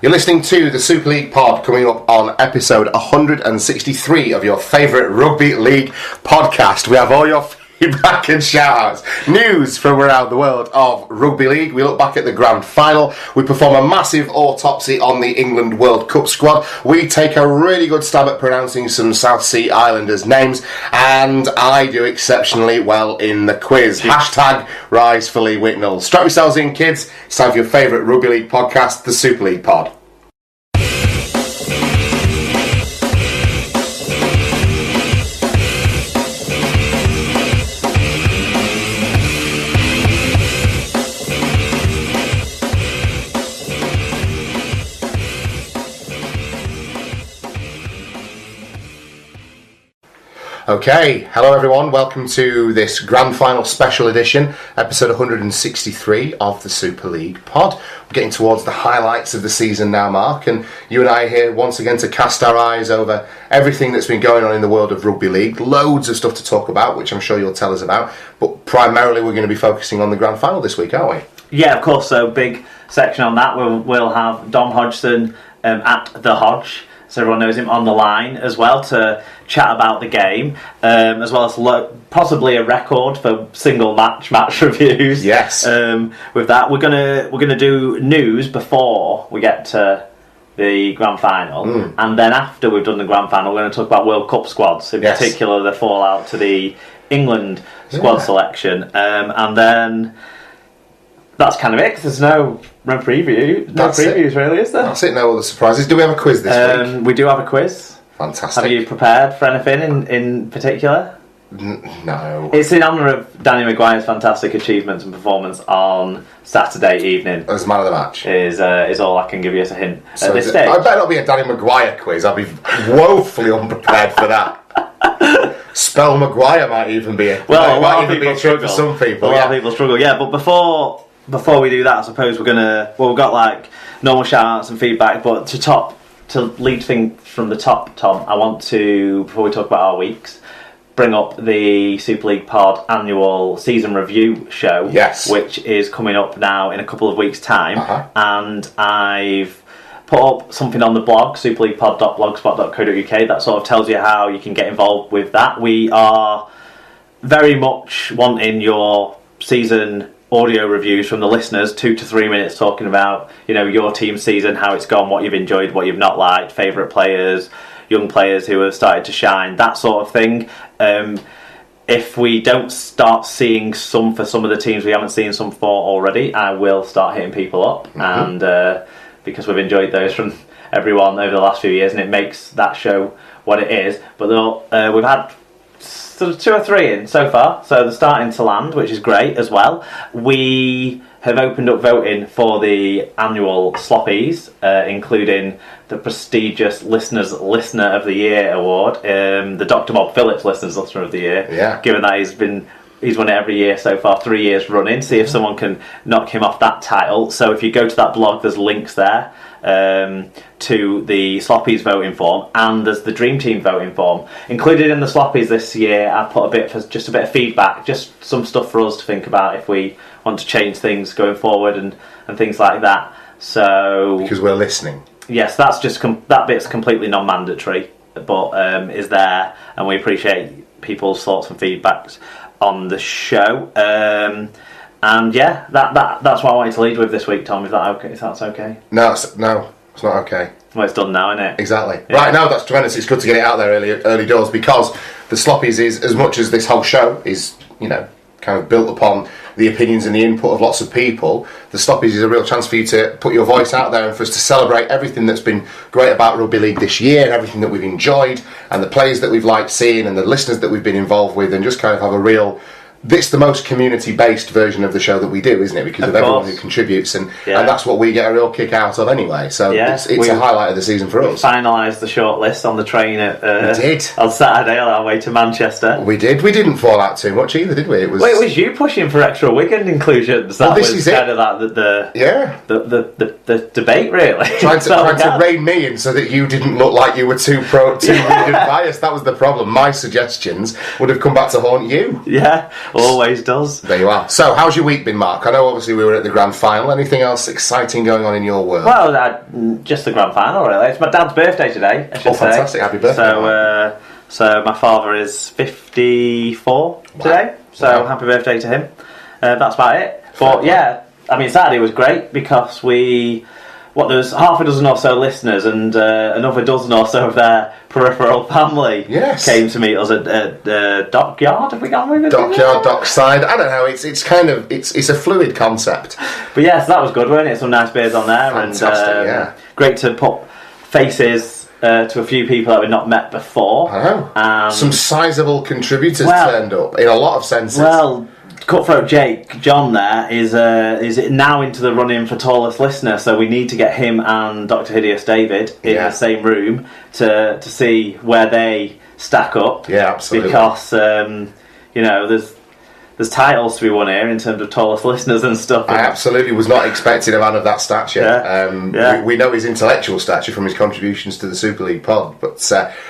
You're listening to the Super League Pod, coming up on episode 163 of your favourite rugby league podcast. We have all your feedback and shout-outs, news from around the world of rugby league. We look back at the grand final. We perform a massive autopsy on the England World Cup squad. We take a really good stab at pronouncing some South Sea Islanders' names, and I do exceptionally well in the quiz. Hashtag Rise for Leigh Whitnell. Strap yourselves in, kids. It's time for your favourite rugby league podcast, the Super League Pod. Okay, hello everyone, welcome to this grand final special edition, episode 163 of the Super League Pod. We're getting towards the highlights of the season now, Mark, and you and I are here once again to cast our eyes over everything that's been going on in the world of rugby league. Loads of stuff to talk about, which I'm sure you'll tell us about, but primarily we're going to be focusing on the grand final this week, aren't we? Yeah, of course, so big section on that. We'll have Dom Hodgson at the Hodge, so everyone knows him, on the line as well to chat about the game, as well as possibly a record for single match reviews. Yes. With that, we're gonna do news before we get to the grand final, and then after we've done the grand final, we're going to talk about World Cup squads, in particular the fallout to the England squad selection, and then that's kind of it, because there's no previews really, is there? That's it, no other surprises. Do we have a quiz this week? We do have a quiz. Fantastic. Have you prepared for anything in particular? No. It's in honour of Danny Maguire's fantastic achievements and performance on Saturday evening. As man of the match. Is all I can give you as a hint So at this stage. I better not be a Danny Maguire quiz. I'll be woefully unprepared for that. Spell Maguire might even be a lot of people struggle. For some people. A lot of people struggle. Yeah, but before we do that, I suppose we've got like normal shout-outs and feedback, but to lead things from the top, Tom, I want to, before we talk about our weeks, bring up the Super League Pod annual season review show, which is coming up now in a couple of weeks' time, and I've put up something on the blog, superleaguepod.blogspot.co.uk, that sort of tells you how you can get involved with that. We are very much wanting your season audio reviews from the listeners, 2 to 3 minutes, talking about your team's season, how it's gone, what you've enjoyed, what you've not liked, favourite players, young players who have started to shine, that sort of thing. If we don't start seeing some for some of the teams we haven't seen some for already, I will start hitting people up, and because we've enjoyed those from everyone over the last few years, and it makes that show what it is. But we've had sort of 2 or 3 in so far, so they're starting to land, which is great as well. We have opened up voting for the annual Sloppies, including the prestigious Listener of the Year award, the Dr. Bob Phillips Listeners Listener of the Year, given that he's won it every year so far, 3 years running. See if someone can knock him off that title. So if you go to that blog, there's links there to the Sloppies voting form, and there's the Dream Team voting form. Included in the Sloppies this year, I've put a bit of feedback, just some stuff for us to think about if we want to change things going forward and things like that. So because we're listening. Yes, that's just that bit's completely non-mandatory, but is there, and we appreciate people's thoughts and feedbacks on the show. And yeah, that's what I wanted to lead with this week, Tom. Is that okay? If that's okay? No, it's not okay. Well, it's done now, isn't it? Exactly. Yeah. Right, now that's tremendous. It's good to get it out there early doors, because the Sloppies is, as much as this whole show is, kind of built upon the opinions and the input of lots of people, the Sloppies is a real chance for you to put your voice out there and for us to celebrate everything that's been great about rugby league this year, and everything that we've enjoyed, and the players that we've liked seeing, and the listeners that we've been involved with, and just kind of have a real... It's the most community-based version of the show that we do, isn't it? Because of everyone who contributes, and that's what we get a real kick out of anyway. So it's a highlight of the season for us. We finalised the shortlist on the train we did. On Saturday on our way to Manchester. We did. We didn't fall out too much either, did we? It was you pushing for extra Wigan inclusions. That was kind of the debate, really. Trying to rein me in so that you didn't look like you were too Wigan biased. That was the problem. My suggestions would have come back to haunt you. Yeah. Always does. There you are. So, how's your week been, Mark? I know obviously we were at the grand final. Anything else exciting going on in your world? Well, just the grand final, really. It's my dad's birthday today, I should say. Fantastic. Happy birthday. So my father is 54 today, so happy birthday to him. That's about it. But yeah, I mean, Saturday was great because there's half a dozen or so listeners and another dozen or so of their peripheral family came to meet us at Dockyard. Have we gone with it? Dockyard, Dockside. I don't know. It's kind of it's a fluid concept. But yes, that was good, wasn't it? Some nice beers on there. Fantastic, and great to put faces to a few people that we've not met before. I know. Some sizable contributors turned up in a lot of senses. Well, Cutthroat John there is now into the run-in for tallest listener, so we need to get him and Dr. Hideous David in the same room to see where they stack up. Yeah, absolutely. Because there's titles to be won here in terms of tallest listeners and stuff. I absolutely was not expecting a man of that stature. We know his intellectual stature from his contributions to the Super League pod, but I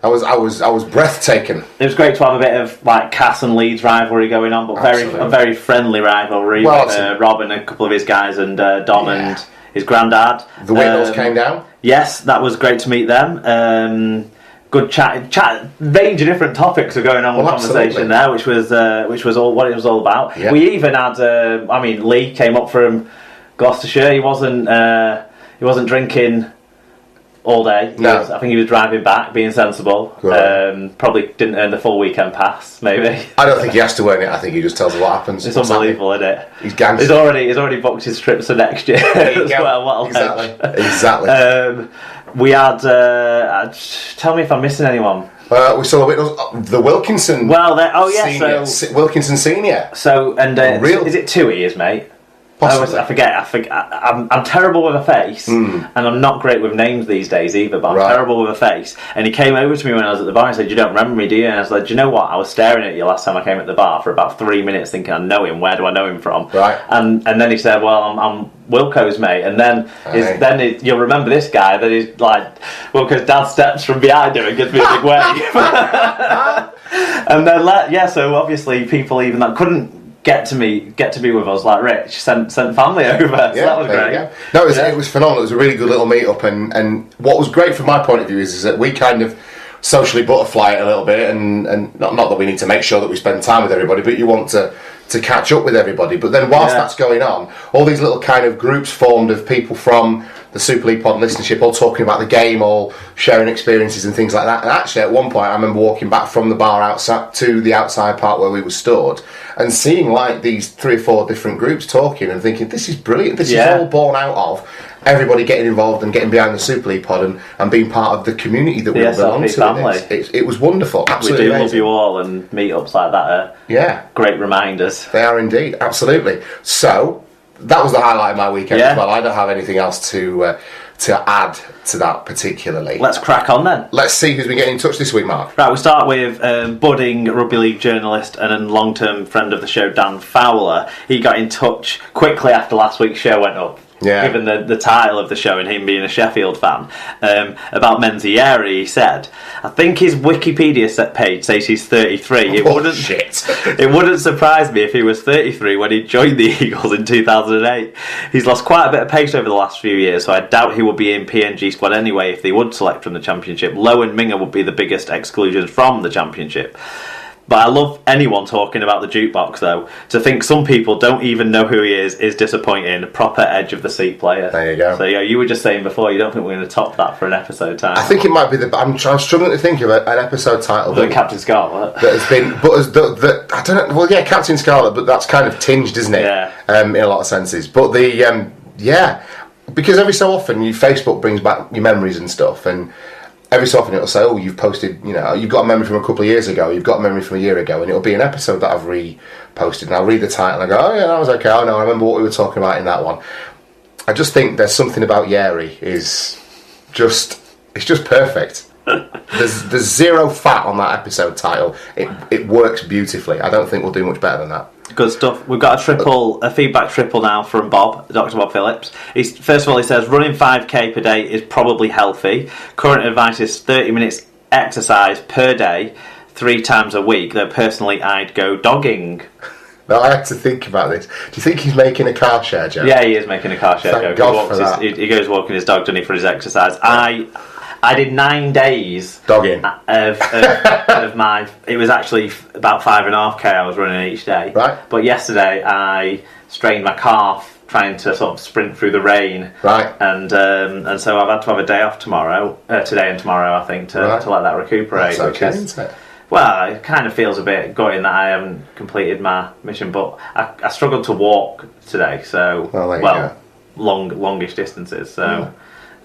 was breathtaking. It was great to have a bit of like Cass and Leeds rivalry going on, but a very friendly rivalry with Rob and a couple of his guys and Dom and his granddad. The Whitnalls came down. Yes, that was great to meet them. Good chat. Range of different topics were going on with conversation there, which was all what it was all about. Yeah. We even had, Leigh came up from Gloucestershire. He wasn't drinking all day. No. I think he was driving back, being sensible. Probably didn't earn the full weekend pass, maybe. I don't think he has to earn it. I think he just tells us what happens. It's unbelievable, isn't it? He's gangster. He's already booked his trips for next year as well. Exactly. We had. Tell me if I'm missing anyone. We saw the Wilkinson. Well, Wilkinson Senior. So is it 2 years, mate? Possibly. I forget. I'm terrible with a face, and I'm not great with names these days either. But I'm terrible with a face. And he came over to me when I was at the bar and said, "You don't remember me, do you?" And I was like, "Do you know what? I was staring at you last time I came at the bar for about 3 minutes, thinking I know him. Where do I know him from?" Right. And then he said, "Well, I'm Wilco's mate." And then you'll remember this guy that is like Wilco's dad steps from behind him and gives me a big wave. And then so obviously people even that couldn't get to be with us, like Rich sent family over, so that was great. No, it was phenomenal. It was a really good little meet up, and what was great from my point of view is that we kind of socially butterfly it a little bit, and not that we need to make sure that we spend time with everybody, but you want to catch up with everybody. But then whilst that's going on, all these little kind of groups formed of people from the Super League pod listenership, all talking about the game, all sharing experiences and things like that. And actually at one point I remember walking back from the bar outside to the outside part where we were stored and seeing like these 3 or 4 different groups talking and thinking, this is brilliant. This is all born out of everybody getting involved and getting behind the Super League pod and being part of the community that we all belong to. Family. It was wonderful. Absolutely we do amazing. Love you all, and meetups like that are great reminders. They are indeed, absolutely. So that was the highlight of my weekend as well. I don't have anything else to add to that particularly. Let's crack on then. Let's see who's been getting in touch this week, Mark. Right, we'll start with budding rugby league journalist and a long-term friend of the show, Dan Fowler. He got in touch quickly after last week's show went up. Given the title of the show and him being a Sheffield fan, about Menzieri, he said, I think his Wikipedia page says he's 33. It wouldn't surprise me if he was 33 when he joined the Eagles in 2008. He's lost quite a bit of pace over the last few years, so I doubt he would be in PNG squad anyway if they would select from the Championship. Lowe and Minga would be the biggest exclusions from the Championship. But I love anyone talking about the jukebox, though. To think some people don't even know who he is disappointing. Proper edge of the seat player. There you go. So you were just saying before, you don't think we're going to top that for an episode title? I think it might be I'm struggling to think of an episode title. Captain Scarlet. That has been, I don't know. Well, yeah, Captain Scarlet, but that's kind of tinged, isn't it? Yeah. In a lot of senses. But because every so often Facebook brings back your memories and stuff, and every so often it'll say, oh, you've posted, you've got a memory from a couple of years ago, you've got a memory from a year ago, and it'll be an episode that I've reposted, and I'll read the title and I go, oh yeah, that was okay, oh no, I remember what we were talking about in that one. I just think there's something about Yeri it's just perfect. There's zero fat on that episode title. It works beautifully. I don't think we'll do much better than that. Good stuff. We've got a feedback triple now from Bob, Dr. Bob Phillips. First of all, he says, running 5k per day is probably healthy. Current advice is 30 minutes exercise per day, 3 times a week, though personally I'd go dogging. Now, I had to think about this. Do you think he's making a car share joke? Yeah, he is making a car share Thank joke. God for that. He goes walking his dog, doesn't he, for his exercise. I did 9 days Dogging. of my... It was actually about 5.5k I was running each day. Right. But yesterday I strained my calf trying to sort of sprint through the rain. Right. And so I've had to have a day off today and tomorrow, I think, to let that recuperate. That's okay, isn't it? Well, it kind of feels a bit gutting that I haven't completed my mission, but I struggled to walk today, so longish distances. So,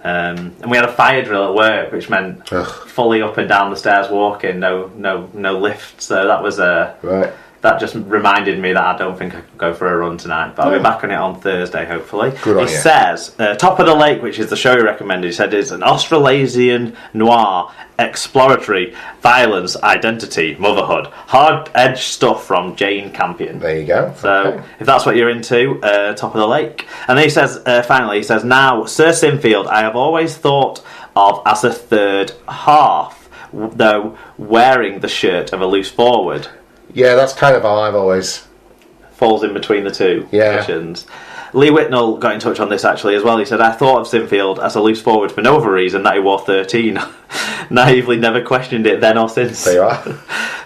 and we had a fire drill at work, which meant fully up and down the stairs walking, no lift. So that was right. That just reminded me that I don't think I could go for a run tonight, but I'll be back on it on Thursday, hopefully. Good on he you. says, Top of the Lake, which is the show he recommended, he said it's an Australasian noir, exploratory, violence, identity, motherhood. Hard-edged stuff from Jane Campion. There you go. So, if that's what you're into, Top of the Lake. And then he says, finally, he says, now, Sir Sinfield, I have always thought of as a third half, though wearing the shirt of a loose forward. Yeah, that's kind of how I've always... Falls in between the two positions. Lee Whitnell got in touch on this actually as well. He said, I thought of Sinfield as a loose forward for no other reason that he wore 13. Naively never questioned it then or since. There you are.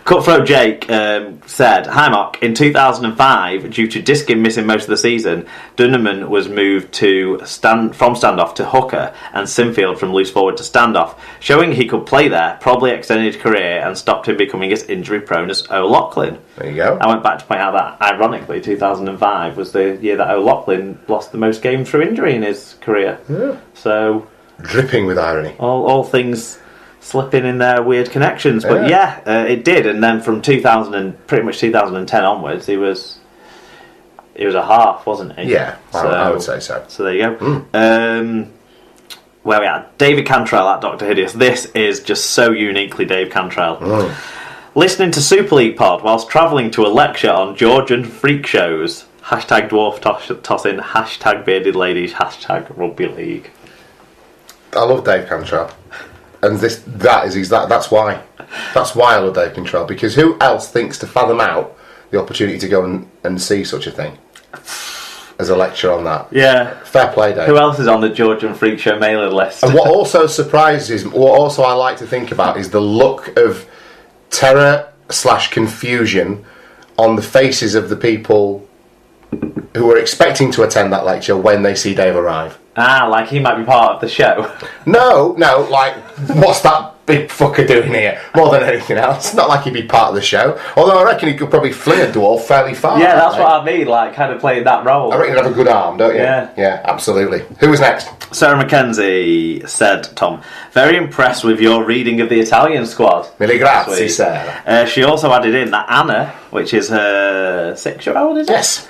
Cutthroat Jake said, Hi Mark, in 2005, due to Diskin missing most of the season, Dunneman was moved from standoff to hooker and Sinfield from loose forward to standoff, showing he could play there, probably extended his career and stopped him becoming as injury prone as O'Loughlin. There you go. I went back to point out that, ironically, 2005 was the year that O'Loughlin lost the most games through injury in his career. Yeah. So... Dripping with irony. All things slipping in their weird connections. But it did. And then from pretty much 2010 onwards, he was a half, wasn't he? Yeah, I would say so. So there you go. Where we at? David Cantrell at Dr. Hideous. This is just so uniquely Dave Cantrell. Listening to Super League Pod whilst travelling to a lecture on Georgian freak shows. Hashtag dwarf tossing. Hashtag bearded ladies. Hashtag rugby league. I love Dave Cantrell. And that's why. That's why I love Dave Cantrell. Because who else thinks to fathom out the opportunity to go and see such a thing? As a lecture on that. Yeah. Fair play, Dave. Who else is on the Georgian Freak Show mailing list? And what also surprises, what also I like to think about is the look of terror/confusion on the faces of the people who are expecting to attend that lecture when they see Dave arrive. Like he might be part of the show. No, like, what's that big fucker doing here? More than anything else. Not like he'd be part of the show. Although I reckon he could probably fling a dwarf fairly far. Yeah, that's what I mean, like, kind of playing that role. I reckon he'd have a good arm, don't you? Yeah. Yeah, absolutely. Who was next? Sarah Mackenzie said, Tom, very impressed with your reading of the Italian squad. Mille grazie, Sarah. She also added in that Anna, which is her 6-year-old, is it? Yes.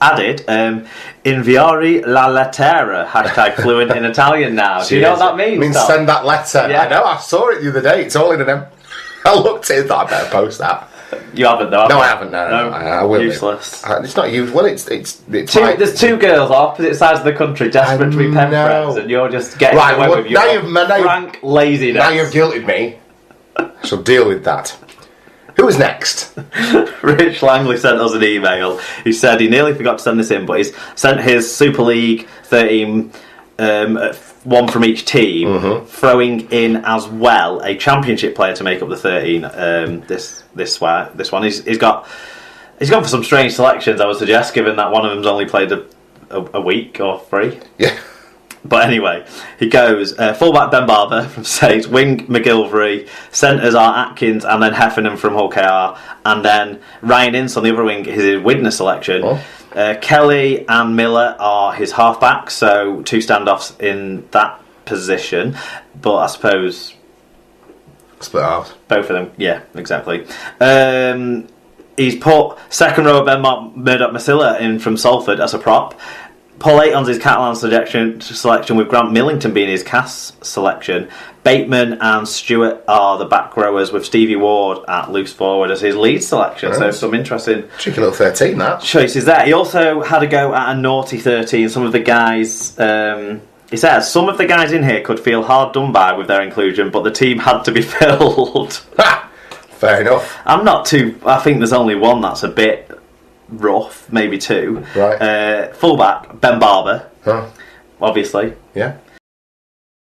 Added, inviare la lettera, hashtag fluent in Italian now. Do you know what that means? It means Tom? send that letter. Yeah. I know, I saw it the other day. It's all in an I looked at it and thought I better post that. You haven't though, No, I haven't. No. I will. Useless. It's not you. Well, it's There's two girls on opposite sides of the country desperate to be pen friends, and you're just getting away with your frank laziness. Now you've guilted me. I shall deal with that. Who is next? Rich Langley sent us an email. He said he nearly forgot to send this in, but he's sent his Super League 13, one from each team, throwing in as well a Championship player to make up the 13. This one, he's gone for some strange selections, I would suggest, given that one of them's only played a week or 3. Yeah. But anyway, he goes, fullback Ben Barber from Saints, wing McGilvery, centres are Atkins and then Heffernan from Hull KR, and then Ryan Ince on the other wing is his Widner selection. Kelly and Miller are his halfbacks, so 2 standoffs in that position, but I suppose... Split halves. Both of them, yeah, exactly. He's put second row Ben Murdoch-Masilla in from Salford as a prop. Paul Aiton's his Catalan selection with Grant Millington being his Cass selection. Bateman and Stewart are the back rowers with Stevie Ward at loose forward as his lead selection. Right. So some interesting cheeky little 13 that. Choices there. He also had a go at a naughty 13. Some of the guys... he says, some of the guys in here could feel hard done by with their inclusion, but the team had to be filled. Fair enough. I'm not too. I think there's only one that's a bit rough, maybe two. Right. Fullback Ben Barber. Huh. Obviously. Yeah.